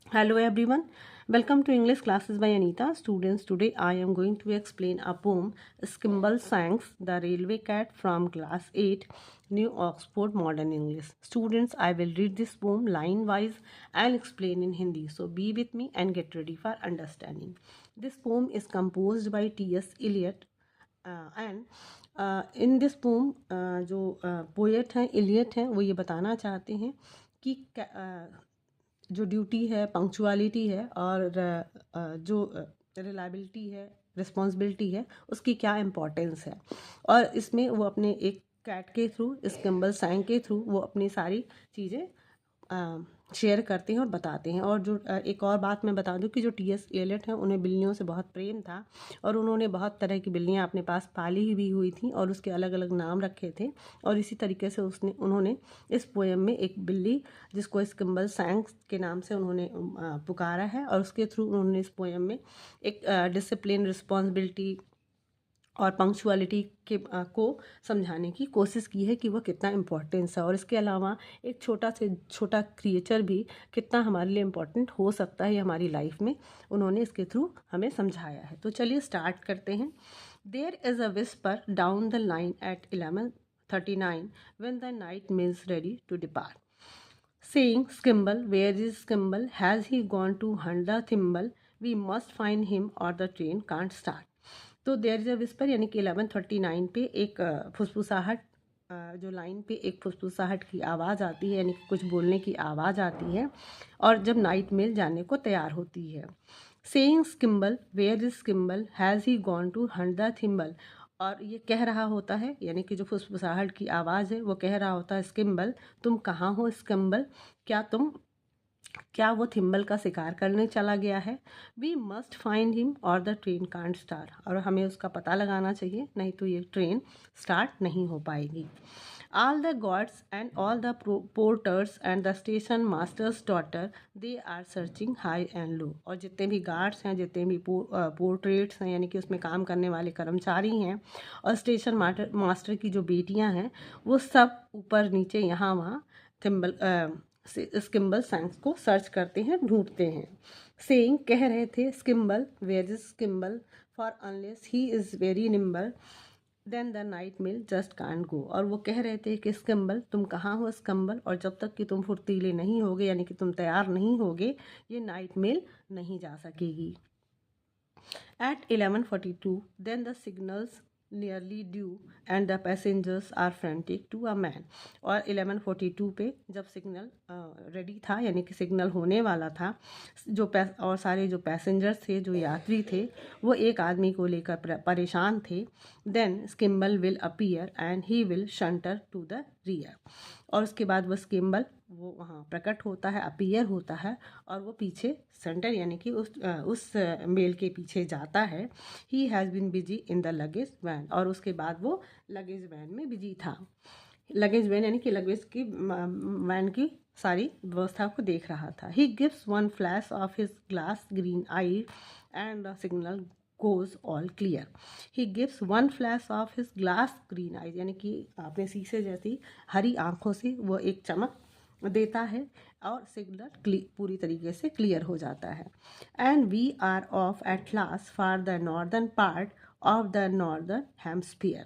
Hello everyone, welcome to English classes by Anita. Students, today I am going to explain a poem, Skimble Sanks, the Railway Cat from Class 8, New Oxford Modern English. Students, I will read this poem line wise and explain in Hindi. So be with me and get ready for understanding. This poem is composed by T.S. Eliot and in this pome जो poet हैं Elliot हैं वो ये बताना चाहते हैं कि जो ड्यूटी है पंक्चुअलिटी है और जो रिलायबिलिटी है रिस्पॉन्सिबिलिटी है उसकी क्या इम्पोर्टेंस है। और इसमें वो अपने एक कैट के थ्रू स्किम्बल सैंग के थ्रू वो अपनी सारी चीज़ें शेयर करते हैं और बताते हैं। और जो एक और बात मैं बता दूं कि जो टी.एस. एलियट हैं उन्हें बिल्लियों से बहुत प्रेम था और उन्होंने बहुत तरह की बिल्लियां अपने पास पाली भी हुई थी और उसके अलग अलग नाम रखे थे। और इसी तरीके से उन्होंने इस पोएम में एक बिल्ली जिसको स्किम्बल सैंक्स के नाम से उन्होंने पुकारा है और उसके थ्रू उन्होंने इस पोएम में एक डिसिप्लिन रिस्पॉन्सिबिलिटी और पंक्चुअलिटी के को समझाने की कोशिश की है कि वह कितना इम्पोर्टेंस है। और इसके अलावा एक छोटा से छोटा क्रिएचर भी कितना हमारे लिए इम्पोर्टेंट हो सकता है हमारी लाइफ में, उन्होंने इसके थ्रू हमें समझाया है। तो चलिए स्टार्ट करते हैं। There is a whisper down the line at 11:39 when the night mail's ready to depart saying, Skimble, where is Skimble? Has he gone to hunt the thimble? We must find him or the train can't start. तो there is a whisper यानी कि 11:39 पे एक फुसफुसाहट, जो line पे एक फुसफुसाहट की आवाज़ आती है यानी कि कुछ बोलने की आवाज़ आती है और जब नाइट मेल जाने को तैयार होती है। Saying Skimble where is Skimble has he gone to hunt the thimble. और ये कह रहा होता है यानी कि जो फुसफुसाहट की आवाज़ है वो कह रहा होता है स्किम्बल तुम कहाँ हो स्किम्बल, क्या वो थिम्बल का शिकार करने चला गया है। वी मस्ट फाइंड हिम और द ट्रेन कांट स्टार्ट, और हमें उसका पता लगाना चाहिए नहीं तो ये ट्रेन स्टार्ट नहीं हो पाएगी। All the guards and all the porters and the station master's daughter they are searching high and low. और जितने भी गार्ड्स हैं, जितने भी पोर्ट्रेट्स हैं यानी कि उसमें काम करने वाले कर्मचारी हैं और स्टेशन मास्टर की जो बेटियां हैं वो सब ऊपर नीचे यहाँ वहाँ थिम्बल स्किम्बल सैंक्स को सर्च करते हैं, ढूंढते हैं। सेइंग कह रहे थे Skimble where is Skimble for unless he is very nimble then the night mail just can't go. और वो कह रहे थे कि स्किम्बल तुम कहाँ हो स्किम्बल, और जब तक कि तुम फुर्तीले नहीं होगे यानी कि तुम तैयार नहीं होगे ये नाइट मेल नहीं जा सकेगी। At 11:42 then the signals nearly due and the passengers are frantic to a man। और 11:42 पे जब सिग्नल रेडी था यानी कि सिग्नल होने वाला था, और सारे जो पैसेंजर्स थे, जो यात्री थे, वो एक आदमी को लेकर परेशान थे। Then Skimble will appear and he will saunter to the rear. और उसके बाद वो स्किम्बल वो वहाँ प्रकट होता है, अपीयर होता है और वो पीछे सेंटर यानी कि उस मेल के पीछे जाता है। He has been busy in the luggage van, और उसके बाद वो लगेज वैन में बिजी था। लगेज वैन यानी कि लगेज की वैन की सारी व्यवस्था को देख रहा था। He gives one flash of his glass green I and the signal goes all clear. He gives one flash of his glass green eyes यानी कि अपने शीशे जैसी हरी आंखों से वो एक चमक देता है और सिग्नल पूरी तरीके से क्लियर हो जाता है। And we are off at last for the northern part of the northern hemisphere.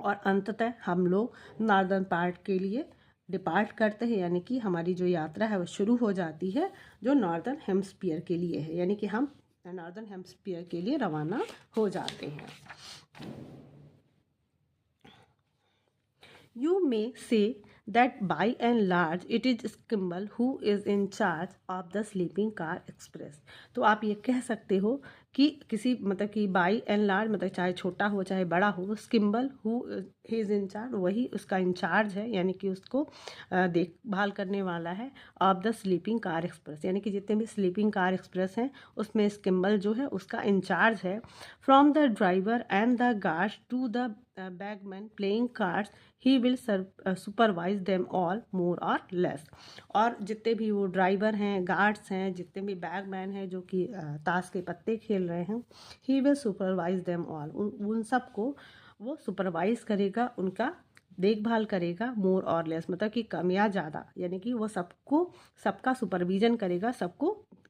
और अंततः हम लोग नॉर्दर्न पार्ट के लिए डिपार्ट करते हैं यानी कि हमारी जो यात्रा है वो शुरू हो जाती है जो नॉर्दर्न हेमस्फीयर के लिए है, यानी कि हम नॉर्दर्न हेमस्फीयर के लिए रवाना हो जाते हैं। You may say that by and large it is Skimble who is in charge of the sleeping car express। तो आप ये कह सकते हो कि किसी मतलब कि बाई एंड लार्ज मतलब चाहे छोटा हो चाहे बड़ा हो, Skimble who he is in charge वही उसका इंचार्ज है यानी कि उसको देखभाल करने वाला है of the sleeping car express, यानी कि जितने भी स्लीपिंग कार एक्सप्रेस हैं उसमें स्किम्बल जो है उसका इंचार्ज है। From the driver and the guards to the bagman playing cards he will supervise them all more or less. और जितने भी वो ड्राइवर हैं, गार्ड्स हैं, जितने भी बैगमैन हैं जो कि ताश के पत्ते खेल रहे हैं, ही विल सुपरवाइज देम ऑल, उन सबको वो सुपरवाइज करेगा, उनका देखभाल करेगा, मोर और लेस मतलब कि कम या ज़्यादा, यानी कि वो सबका सुपरविजन करेगा,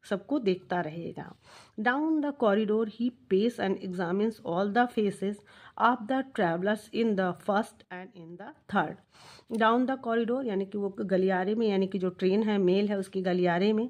सबको देखता रहेगा। Down the corridor he pace and examines all the faces of the travellers in the first and in the third. Down the corridor यानी कि वो गलियारे में, यानी कि जो ट्रेन है, मेल है, उसकी गलियारे में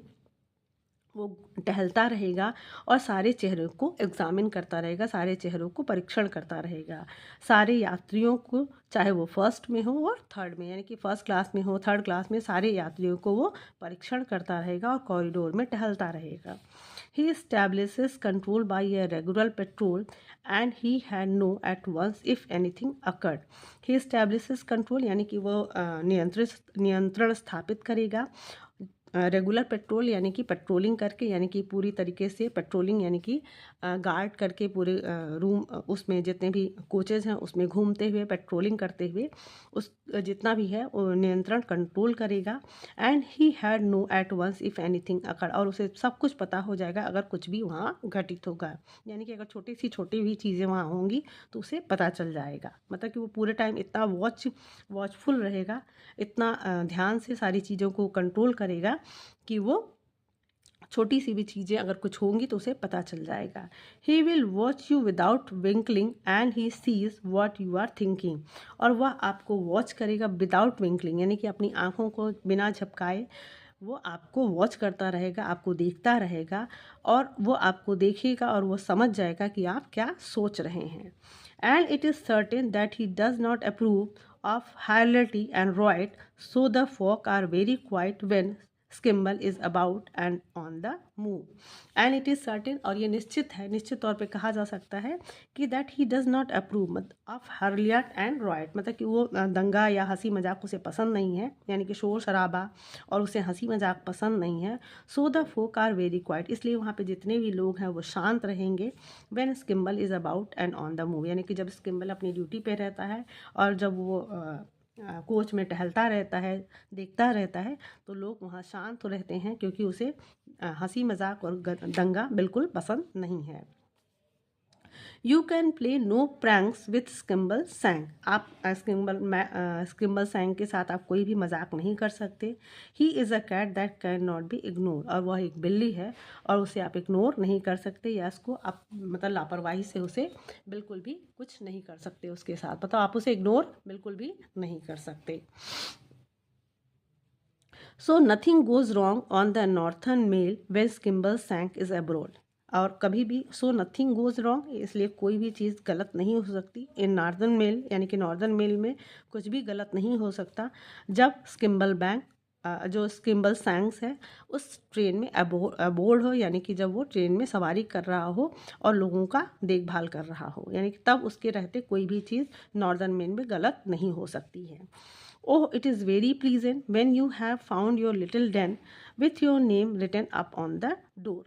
वो टहलता रहेगा और सारे चेहरों को एग्जामिन करता रहेगा, सारे चेहरों को परीक्षण करता रहेगा। सारे यात्रियों को, चाहे वो फर्स्ट में हो और थर्ड में, यानी कि फर्स्ट क्लास में हो, थर्ड क्लास में, सारे यात्रियों को वो परीक्षण करता रहेगा और कॉरिडोर में टहलता रहेगा। He establishes control by a regular patrol and he had know at once if anything occurred. He establishes control यानी कि वो नियंत्रण स्थापित करेगा। रेगुलर पेट्रोल यानी कि पेट्रोलिंग करके, यानी कि पूरी तरीके से पेट्रोलिंग यानी कि गार्ड करके पूरे रूम, उसमें जितने भी कोचेज़ हैं उसमें घूमते हुए, पेट्रोलिंग करते हुए उस जितना भी है वो नियंत्रण कंट्रोल करेगा। And he had no at once if anything occur, और उसे सब कुछ पता हो जाएगा अगर कुछ भी वहाँ घटित होगा, यानी कि अगर छोटी भी चीज़ें वहाँ होंगी तो उसे पता चल जाएगा। मतलब कि वो पूरे टाइम इतना वॉचफुल रहेगा, इतना ध्यान से सारी चीज़ों को कंट्रोल करेगा कि वो छोटी सी भी चीज़ें अगर कुछ होंगी तो उसे पता चल जाएगा। He will watch you without winking and he sees what you are thinking, और वह आपको वॉच करेगा विदाउट विंकलिंग, यानी कि अपनी आँखों को बिना झपकाए वो आपको वॉच करता रहेगा, आपको देखता रहेगा और वो आपको देखेगा और वो समझ जाएगा कि आप क्या सोच रहे हैं। And it is certain that he does not approve of hilarity and riot, so the folk are very quiet when Skimble is about and on the move. And it is certain, और ये निश्चित है, निश्चित तौर पे कहा जा सकता है कि that he does not approve of harliat and riot, मतलब कि वो दंगा या हंसी मजाक उसे पसंद नहीं है, यानी कि शोर शराबा और उसे हंसी मजाक पसंद नहीं है। So the folk are very quiet, इसलिए वहाँ पे जितने भी लोग हैं वो शांत रहेंगे। when Skimble is about and on the move, यानी कि जब स्किम्बल अपनी ड्यूटी पे रहता है और जब वो कोच में टहलता रहता है, देखता रहता है, तो लोग वहाँ शांत तो रहते हैं क्योंकि उसे हंसी मजाक और दंगा बिल्कुल पसंद नहीं है। You can play no pranks with Skimbleshanks, आप स्किम्बल सैंग के साथ आप कोई भी मजाक नहीं कर सकते। He is a cat that can not be ignore, और वह एक बिल्ली है और उसे आप इग्नोर नहीं कर सकते, या उसको आप मतलब लापरवाही से उसे बिल्कुल भी कुछ नहीं कर सकते उसके साथ, मतलब आप उसे इग्नोर बिल्कुल भी नहीं कर सकते। So nothing goes wrong on the northern mail when Skimbleshanks is abroad, और कभी भी सो नथिंग गोज रॉन्ग, इसलिए कोई भी चीज़ गलत नहीं हो सकती इन नॉर्दर्न मेल, यानी कि नॉर्दर्न मेल में कुछ भी गलत नहीं हो सकता जब जो स्किम्बल सैंक्स है उस ट्रेन में अबोर्ड हो, यानी कि जब वो ट्रेन में सवारी कर रहा हो और लोगों का देखभाल कर रहा हो, यानी कि तब उसके रहते कोई भी चीज़ नॉर्दर्न मेल में गलत नहीं हो सकती है। Oh, it is very pleasant when you have found your little den with your name written up on the door.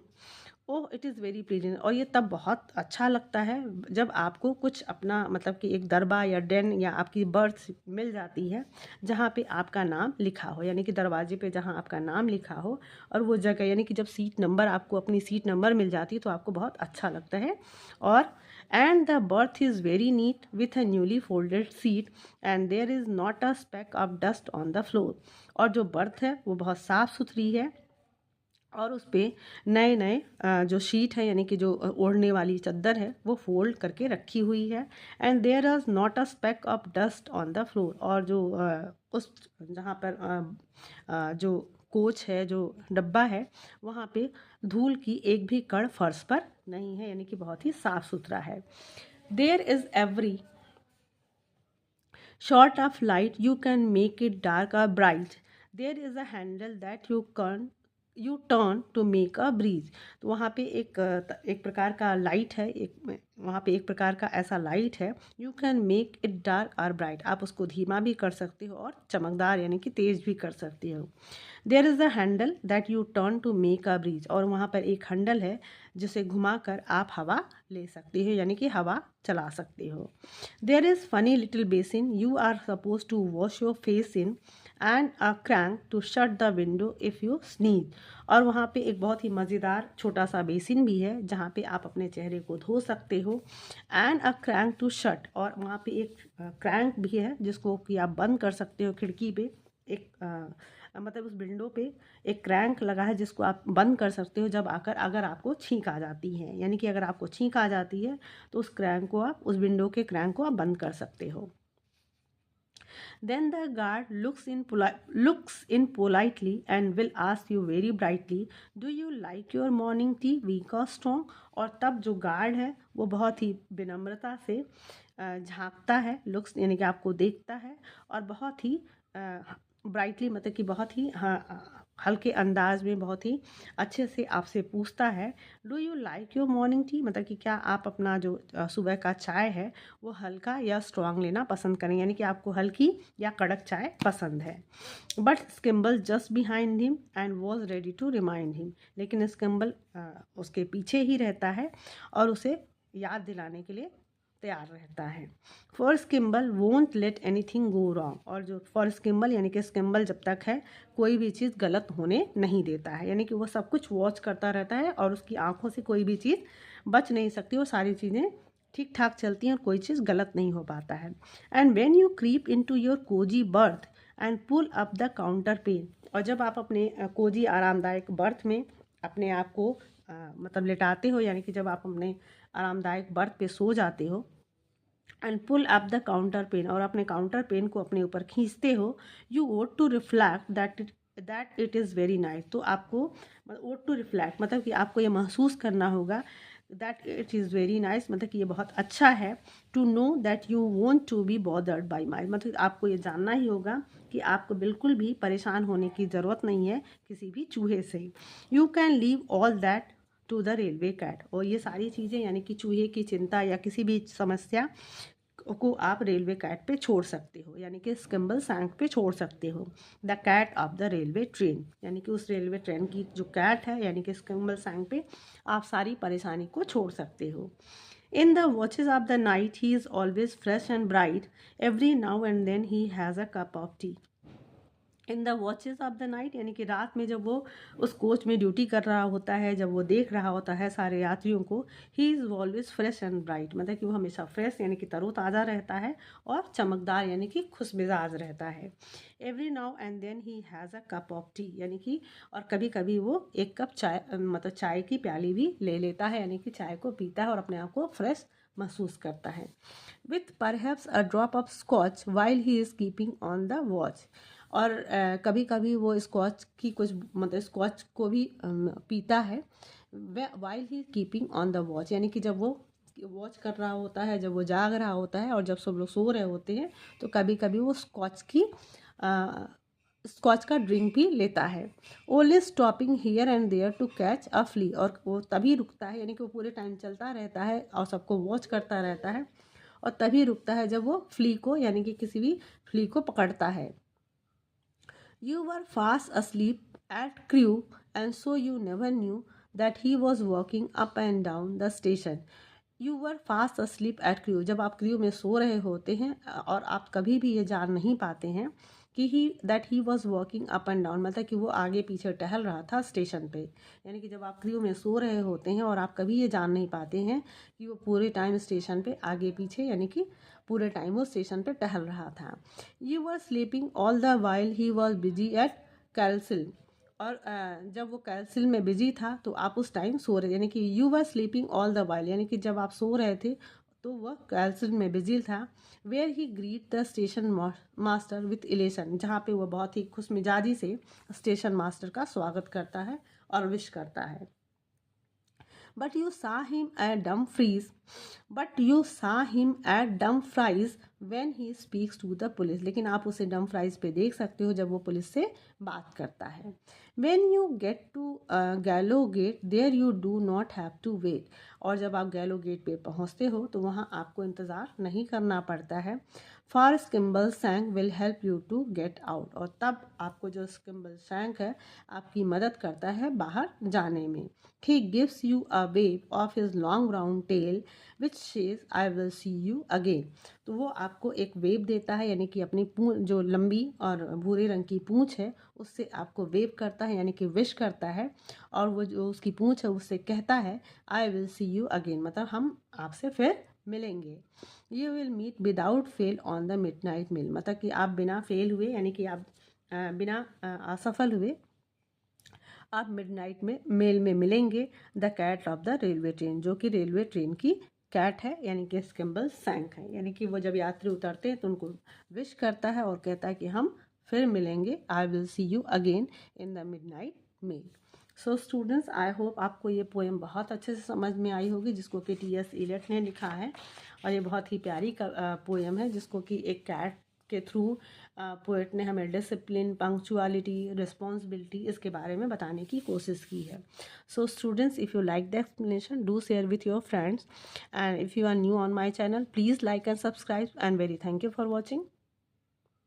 Oh it is very pleasant, और ये तब बहुत अच्छा लगता है जब आपको कुछ अपना मतलब कि एक दरबा या डेन या आपकी बर्थ मिल जाती है जहाँ पे आपका नाम लिखा हो, यानी कि दरवाजे पे जहाँ आपका नाम लिखा हो, और वो जगह यानी कि जब सीट नंबर आपको अपनी सीट नंबर मिल जाती है तो आपको बहुत अच्छा लगता है। और and the berth is very neat with a newly folded sheet and there is not a speck of dust on the floor, और जो बर्थ है वो बहुत साफ़ सुथरी है और उस पर नए जो शीट है यानी कि जो ओढ़ने वाली चादर है वो फोल्ड करके रखी हुई है। And there is not a speck of dust on the floor, और जो उस जहाँ पर जो कोच है, जो डब्बा है, वहाँ पे धूल की एक भी कण फर्श पर नहीं है, यानी कि बहुत ही साफ़ सुथरा है। There is every short of light you can make it dark or bright, there is a handle that you turn to make a breeze, तो वहाँ पे एक प्रकार का लाइट है, वहाँ पे एक प्रकार का ऐसा लाइट है, you can make it dark और ब्राइट, आप उसको धीमा भी कर सकते हो और चमकदार यानी कि तेज़ भी कर सकते हो। There is a handle that you turn to make a breeze, और वहाँ पर एक हैंडल है जिसे घुमाकर आप हवा ले सकते हो, यानी कि हवा चला सकते हो। There is funny little basin you are suppose to wash your face in and a crank to shut the window if you sneeze. और वहाँ पे एक बहुत ही मज़ेदार छोटा सा बेसिन भी है जहाँ पे आप अपने चेहरे को धो सकते हो। And a crank to shut, और वहाँ पे एक क्रैंक भी है जिसको कि आप बंद कर सकते हो खिड़की पे। एक मतलब उस विंडो पे एक क्रैंक लगा है जिसको आप बंद कर सकते हो जब अगर आपको छींक आ जाती है, यानी कि अगर आपको छींक आ जाती है तो उस क्रैंक को आप, उस विंडो के क्रैंक को आप बंद कर सकते हो। Then the guard looks in politely and will ask you very brightly, "Do you like your morning tea weak or strong?" और तब जो गार्ड है वो बहुत ही विनम्रता से झांकता है, लुक्स यानी कि आपको देखता है, और बहुत ही ब्राइटली मतलब कि बहुत ही हल्के अंदाज में बहुत ही अच्छे से आपसे पूछता है, do you like your morning tea, मतलब कि क्या आप अपना जो सुबह का चाय है वो हल्का या स्ट्रॉन्ग लेना पसंद करें, यानी कि आपको हल्की या कड़क चाय पसंद है। But Skimble just behind him and was ready to remind him, लेकिन स्किम्बल उसके पीछे ही रहता है और उसे याद दिलाने के लिए तैयार रहता है। For Skimble won't let anything go wrong, और जो फॉर स्किम्बल यानी कि स्किम्बल जब तक है कोई भी चीज़ गलत होने नहीं देता है, यानी कि वो सब कुछ वॉच करता रहता है और उसकी आंखों से कोई भी चीज़ बच नहीं सकती और सारी चीज़ें ठीक ठाक चलती हैं और कोई चीज़ गलत नहीं हो पाता है। And when you creep into your cosy berth and pull up the counterpane, और जब आप अपने कोजी आरामदायक बर्थ में अपने आप को मतलब लेटाते हो, यानी कि जब आप अपने आरामदायक बर्थ पे सो जाते हो, and pull up the counterpane, और अपने काउंटर पेन को अपने ऊपर खींचते हो, you ought to reflect that it is very nice, तो आपको वोट टू रिफ्लेक्ट मतलब कि आपको ये महसूस करना होगा that it is very nice, मतलब कि ये बहुत अच्छा है। To know that you won't to be bothered by mice, मतलब आपको ये जानना ही होगा कि आपको बिल्कुल भी परेशान होने की ज़रूरत नहीं है किसी भी चूहे से। You can leave all that to the railway cat, और ये सारी चीज़ें यानी कि चूहे की चिंता या किसी भी समस्या को आप रेलवे कैट पे छोड़ सकते हो, यानी कि स्किम्बल सैंक पे छोड़ सकते हो। The cat of the railway train, यानी कि उस रेलवे ट्रेन की जो कैट है यानी कि स्किम्बल सैंक पे आप सारी परेशानी को छोड़ सकते हो। In the watches of the night he is always fresh and bright. Every now and then he has a cup of tea. In the watches of the night, यानी कि रात में जब वो उस कोच में ड्यूटी कर रहा होता है, जब वो देख रहा होता है सारे यात्रियों को, he is always fresh and bright, मतलब कि वो हमेशा फ्रेश यानी कि तरोताज़ा रहता है और चमकदार यानी कि खुश मिजाज रहता है। Every now and then he has a cup of tea, यानी कि और कभी कभी वो एक कप चाय मतलब चाय की प्याली भी ले लेता है, यानी कि चाय को पीता है और अपने आप को फ्रेश महसूस करता है। With perhaps a drop of Scotch while he is keeping on the watch, और कभी कभी वो स्कॉच की कुछ मतलब स्कॉच को भी पीता है। While he keeping on the watch, यानी कि जब वो वॉच कर रहा होता है, जब वो जाग रहा होता है और जब सब लोग सो रहे होते हैं तो कभी कभी वो स्कॉच का ड्रिंक भी लेता है। Only stopping here and there to catch a flea, और वो तभी रुकता है, यानी कि वो पूरे टाइम चलता रहता है और सबको वॉच करता रहता है और तभी रुकता है जब वो फ्ली को यानी कि किसी भी फ्ली को पकड़ता है। You were fast asleep at Crewe, and so you never knew that he was walking up and down the station. You were fast asleep at Crewe. जब आप क्रियो में सो रहे होते हैं और आप कभी भी ये जान नहीं पाते हैं कि he was walking up and down, मतलब कि वो आगे पीछे टहल रहा था स्टेशन पे, यानी कि जब आप क्रियो में सो रहे होते हैं और आप कभी ये जान नहीं पाते हैं कि वो पूरे टाइम स्टेशन पे आगे पीछे यानी कि पूरे टाइम वो स्टेशन पे टहल रहा था। You were sleeping all the while he was busy at Carlisle, और जब वो कैलसिल में बिजी था तो आप उस टाइम सो रहे, यानी कि you were sleeping all the while, यानी कि जब आप सो रहे थे तो वह कैलसिल में बिजी था। Where he greet the station master with elation, जहाँ पे वह बहुत ही खुश मिजाजी से स्टेशन मास्टर का स्वागत करता है और विश करता है। But you saw him at Dumfries. But you saw him at Dumfries when he speaks to the police. लेकिन आप उसे डमफ्राइज पे देख सकते हो जब वो पुलिस से बात करता है। When you get to गैलो gate there you do not have to wait. और जब आप गैलो गेट पे पहुंचते हो तो वहाँ आपको इंतज़ार नहीं करना पड़ता है। For Skimbleshanks will help you to get out, और तब आपको जो स्किम्बल सैंक है आपकी मदद करता है बाहर जाने में। He gives you a wave of his long brown tail which says I will see you again. तो वो आपको एक वेव देता है, यानी कि अपनी पूंछ जो लंबी और भूरे रंग की पूंछ है उससे आपको वेव करता है, यानी कि विश करता है। और वो जो उसकी पूंछ है उससे कहता है I will see you again, मतलब हम आपसे फिर मिलेंगे। You will meet without fail on the midnight meal, मतलब कि आप बिना फेल हुए, यानी कि आप बिना असफल हुए आप मिडनाइट में मेल में मिलेंगे। The cat of the railway train, जो कि रेलवे ट्रेन की कैट है, यानी कि स्किम्बल सैंक है, यानी कि वो जब यात्री उतरते हैं तो उनको विश करता है और कहता है कि हम फिर मिलेंगे, I will see you again in the midnight mail. So students, I hope आपको ये पोएम बहुत अच्छे से समझ में आई होगी, जिसको कि टी.एस. इलियट ने लिखा है। और ये बहुत ही प्यारी पोएम है, जिसको कि एक कैट के थ्रू पोएट ने हमें डिसिप्लिन, पंक्चुअलिटी, रिस्पॉन्सिबिलिटी इसके बारे में बताने की कोशिश की है। So students, if you like the explanation, do share with your friends, and if you are new on my channel, please like and subscribe, and very thank you for watching.